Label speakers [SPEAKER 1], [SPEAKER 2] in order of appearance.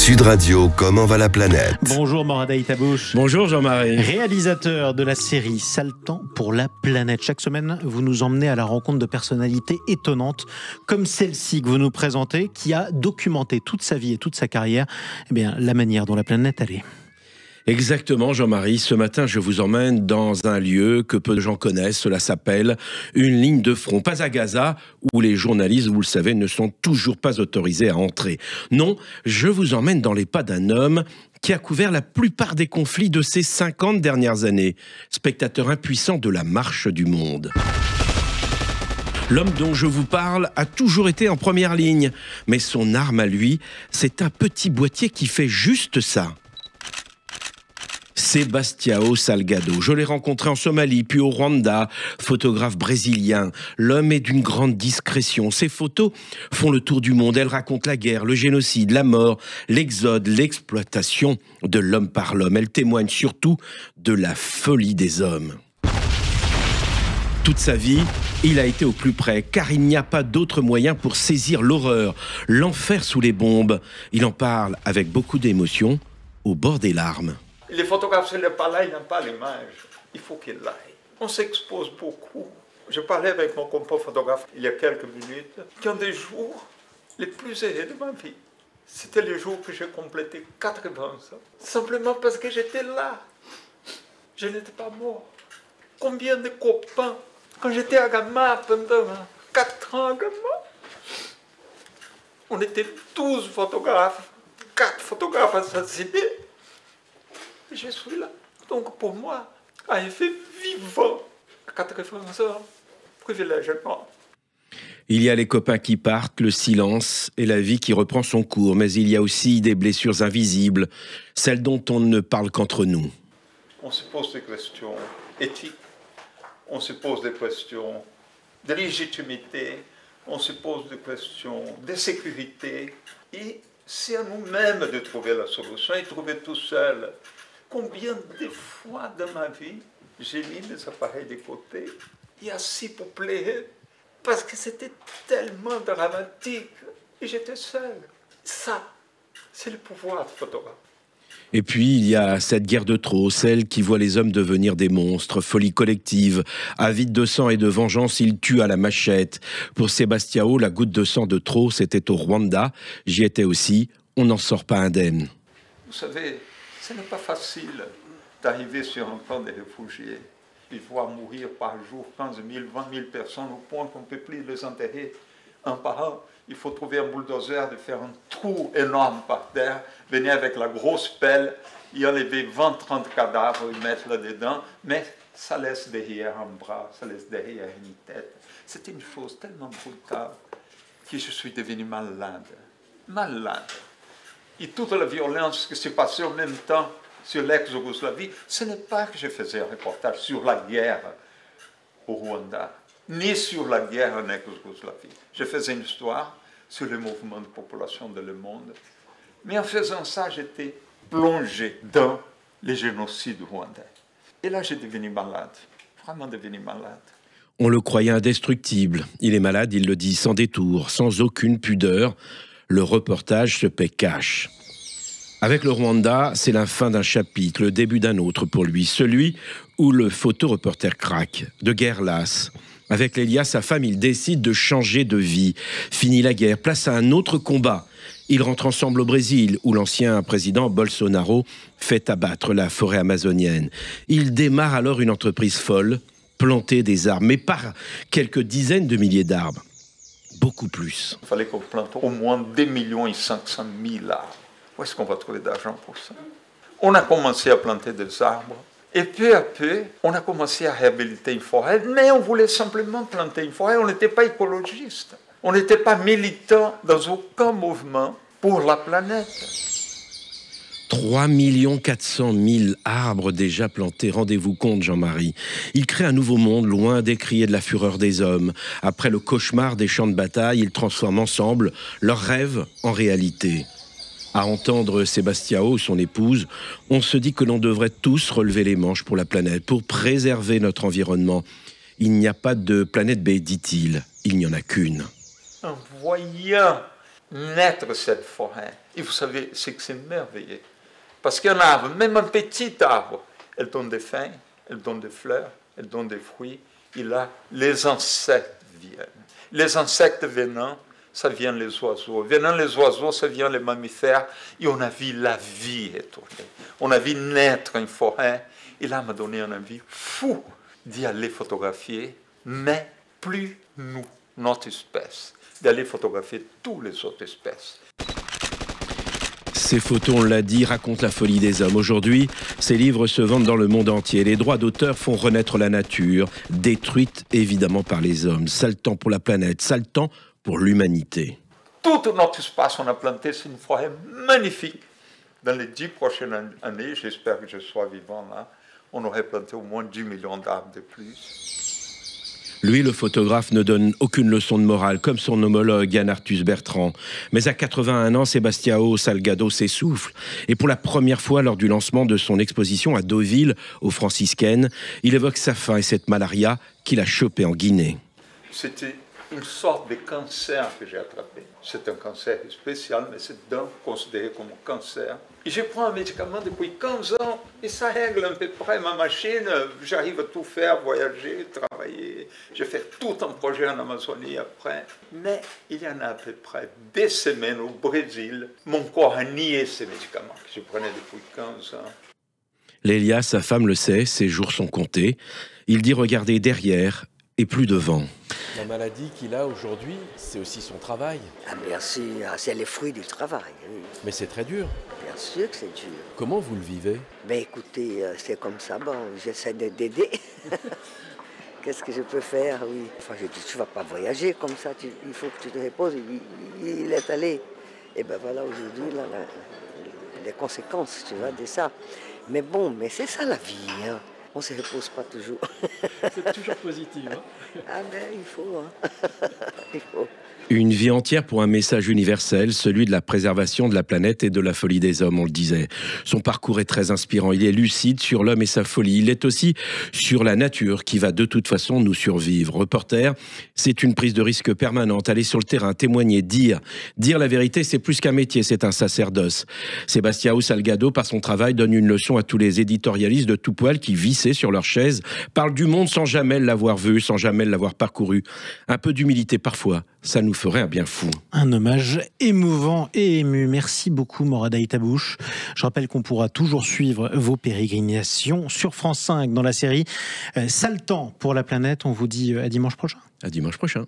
[SPEAKER 1] Sud Radio, comment va la planète?
[SPEAKER 2] Bonjour Morada Itabouche.
[SPEAKER 3] Bonjour Jean-Marie.
[SPEAKER 2] Réalisateur de la série Sale temps pour la planète. Chaque semaine, vous nous emmenez à la rencontre de personnalités étonnantes, comme celle-ci que vous nous présentez, qui a documenté toute sa vie et toute sa carrière, la manière dont la planète allait.
[SPEAKER 3] Exactement Jean-Marie, ce matin je vous emmène dans un lieu que peu de gens connaissent, cela s'appelle une ligne de front, pas à Gaza où les journalistes, vous le savez, ne sont toujours pas autorisés à entrer. Non, je vous emmène dans les pas d'un homme qui a couvert la plupart des conflits de ces 50 dernières années, spectateur impuissant de la marche du monde. L'homme dont je vous parle a toujours été en première ligne, mais son arme à lui, c'est un petit boîtier qui fait juste ça. Sebastião Salgado. Je l'ai rencontré en Somalie, puis au Rwanda, photographe brésilien. L'homme est d'une grande discrétion. Ses photos font le tour du monde. Elles racontent la guerre, le génocide, la mort, l'exode, l'exploitation de l'homme par l'homme. Elles témoignent surtout de la folie des hommes. Toute sa vie, il a été au plus près, car il n'y a pas d'autre moyen pour saisir l'horreur, l'enfer sous les bombes. Il en parle avec beaucoup d'émotion, au bord des larmes.
[SPEAKER 4] Les photographes, s'il n'est pas là, il n'aime pas l'image. Il faut qu'il aille. On s'expose beaucoup. Je parlais avec mon compagnon photographe il y a quelques minutes, qui ont des jours les plus heureux de ma vie. C'était les jours que j'ai complété 80 ans. Simplement parce que j'étais là. Je n'étais pas mort. Combien de copains, quand j'étais à Gama pendant 4 ans à Gama, on était 12 photographes, 4 photographes assassinés. Je suis là. Donc pour moi, un effet vivant à 80 ans, privilège énorme.
[SPEAKER 3] Il y a les copains qui partent, le silence et la vie qui reprend son cours. Mais il y a aussi des blessures invisibles, celles dont on ne parle qu'entre nous.
[SPEAKER 4] On se pose des questions éthiques, on se pose des questions de légitimité, on se pose des questions de sécurité. Et c'est à nous-mêmes de trouver la solution et de trouver tout seul. Combien de fois dans ma vie, j'ai mis mes appareils de côté et assis pour pleurer parce que c'était tellement dramatique et j'étais seul. Ça, c'est le pouvoir de photographe.
[SPEAKER 3] Et puis, il y a cette guerre de trop, celle qui voit les hommes devenir des monstres, folie collective. Avide de sang et de vengeance, il tue à la machette. Pour Sebastião, la goutte de sang de trop, c'était au Rwanda. J'y étais aussi. On n'en sort pas indemne.
[SPEAKER 4] Vous savez, ce n'est pas facile d'arriver sur un camp de réfugiés et voir mourir par jour 15 000, 20 000 personnes au point qu'on ne peut plus les enterrer un par un. Il faut trouver un bulldozer, de faire un trou énorme par terre, venir avec la grosse pelle, y enlever 20-30 cadavres et mettre là-dedans, mais ça laisse derrière un bras, ça laisse derrière une tête. C'était une chose tellement brutale que je suis devenu malade. Malade. Et toute la violence qui s'est passée en même temps sur l'ex-Yougoslavie, ce n'est pas que je faisais un reportage sur la guerre au Rwanda, ni sur la guerre en ex-Yougoslavie. Je faisais une histoire sur le mouvement de population dans le monde. Mais en faisant ça, j'étais plongé dans les génocides rwandais. Et là, j'ai devenu malade, vraiment devenu malade.
[SPEAKER 3] On le croyait indestructible. Il est malade, il le dit sans détour, sans aucune pudeur. Le reportage se paie cash. Avec le Rwanda, c'est la fin d'un chapitre, le début d'un autre pour lui, celui où le photoreporter craque, de guerre lasse. Avec Lélia, sa femme, il décide de changer de vie. Fini la guerre, place à un autre combat. Ils rentrent ensemble au Brésil, où l'ancien président Bolsonaro fait abattre la forêt amazonienne. Il démarre alors une entreprise folle, planter des arbres, mais par quelques dizaines de milliers d'arbres. Beaucoup plus.
[SPEAKER 4] Il fallait qu'on plante au moins 2 500 000 arbres. Où est-ce qu'on va trouver d'argent pour ça? On a commencé à planter des arbres. Et peu à peu, on a commencé à réhabiliter une forêt. Mais on voulait simplement planter une forêt. On n'était pas écologiste. On n'était pas militant dans aucun mouvement pour la planète.
[SPEAKER 3] 3 400 000 arbres déjà plantés, rendez-vous compte Jean-Marie. Il crée un nouveau monde loin des cris et de la fureur des hommes. Après le cauchemar des champs de bataille, ils transforment ensemble leurs rêves en réalité. À entendre Sebastião, son épouse, on se dit que l'on devrait tous relever les manches pour la planète, pour préserver notre environnement. Il n'y a pas de planète B, dit-il. Il n'y en a qu'une.
[SPEAKER 4] En voyant naître cette forêt. Et vous savez, c'est que c'est merveilleux. Parce qu'un arbre, même un petit arbre, elle donne des feuilles, elle donne des fleurs, elle donne des fruits. Et là, les insectes viennent. Les insectes venant, ça vient les oiseaux. Venant les oiseaux, ça vient les mammifères. Et on a vu la vie étournée. On a vu naître une forêt. Et là, m'a donné un envie fou d'y aller photographier, mais plus nous, notre espèce, d'aller photographier toutes les autres espèces.
[SPEAKER 3] Ces photos, on l'a dit, racontent la folie des hommes. Aujourd'hui, ces livres se vendent dans le monde entier. Les droits d'auteur font renaître la nature, détruite évidemment par les hommes. Sale temps pour la planète, sale temps pour l'humanité.
[SPEAKER 4] Tout notre espace, on a planté, c'est une forêt magnifique. Dans les 10 prochaines années, j'espère que je sois vivant là, on aurait planté au moins 10 millions d'arbres de plus.
[SPEAKER 3] Lui, le photographe, ne donne aucune leçon de morale, comme son homologue Yann Arthus Bertrand. Mais à 81 ans, Sebastião Salgado s'essouffle. Et pour la première fois, lors du lancement de son exposition à Deauville, aux Franciscaines, il évoque sa faim et cette malaria qu'il a chopée en Guinée.
[SPEAKER 4] C'était une sorte de cancer que j'ai attrapé. C'est un cancer spécial, mais c'est donc considéré comme un cancer. Et je prends un médicament depuis 15 ans et ça règle à peu près ma machine. J'arrive à tout faire, voyager, travailler. Je fais tout un projet en Amazonie après. Mais il y en a à peu près des semaines au Brésil. Mon corps a nié ces médicaments que je prenais depuis 15 ans.
[SPEAKER 3] Lélia, sa femme, le sait, ses jours sont comptés. Il dit regarder derrière et plus devant.
[SPEAKER 5] La maladie qu'il a aujourd'hui, c'est aussi son travail.
[SPEAKER 6] Ah bien sûr, c'est le fruit du travail. Oui.
[SPEAKER 5] Mais c'est très dur.
[SPEAKER 6] Bien sûr que c'est dur.
[SPEAKER 5] Comment vous le vivez?
[SPEAKER 6] Ben écoutez, c'est comme ça, bon, j'essaie d'aider. Qu'est-ce que je peux faire, oui. Enfin, je dis, tu ne vas pas voyager comme ça, il faut que tu te reposes. Il est allé. Et ben voilà, aujourd'hui, là, les conséquences, tu vois, de ça. Mais bon, mais c'est ça la vie, hein. On ne se repose pas toujours.
[SPEAKER 5] C'est toujours positif, hein?
[SPEAKER 6] Ah ben, il faut, hein. Il faut.
[SPEAKER 3] Une vie entière pour un message universel, celui de la préservation de la planète et de la folie des hommes, on le disait. Son parcours est très inspirant, il est lucide sur l'homme et sa folie. Il est aussi sur la nature qui va de toute façon nous survivre. Reporter, c'est une prise de risque permanente, aller sur le terrain, témoigner, dire. Dire la vérité, c'est plus qu'un métier, c'est un sacerdoce. Sebastião Salgado, par son travail, donne une leçon à tous les éditorialistes de tout poil qui, vissés sur leur chaise, parlent du monde sans jamais l'avoir vu, sans jamais l'avoir parcouru. Un peu d'humilité parfois, ça nous ferait un bien fou.
[SPEAKER 2] Un hommage émouvant et ému. Merci beaucoup, Morad Tabouche. Je rappelle qu'on pourra toujours suivre vos pérégrinations sur France 5 dans la série Sale temps pour la planète. On vous dit à dimanche prochain.
[SPEAKER 3] À dimanche prochain.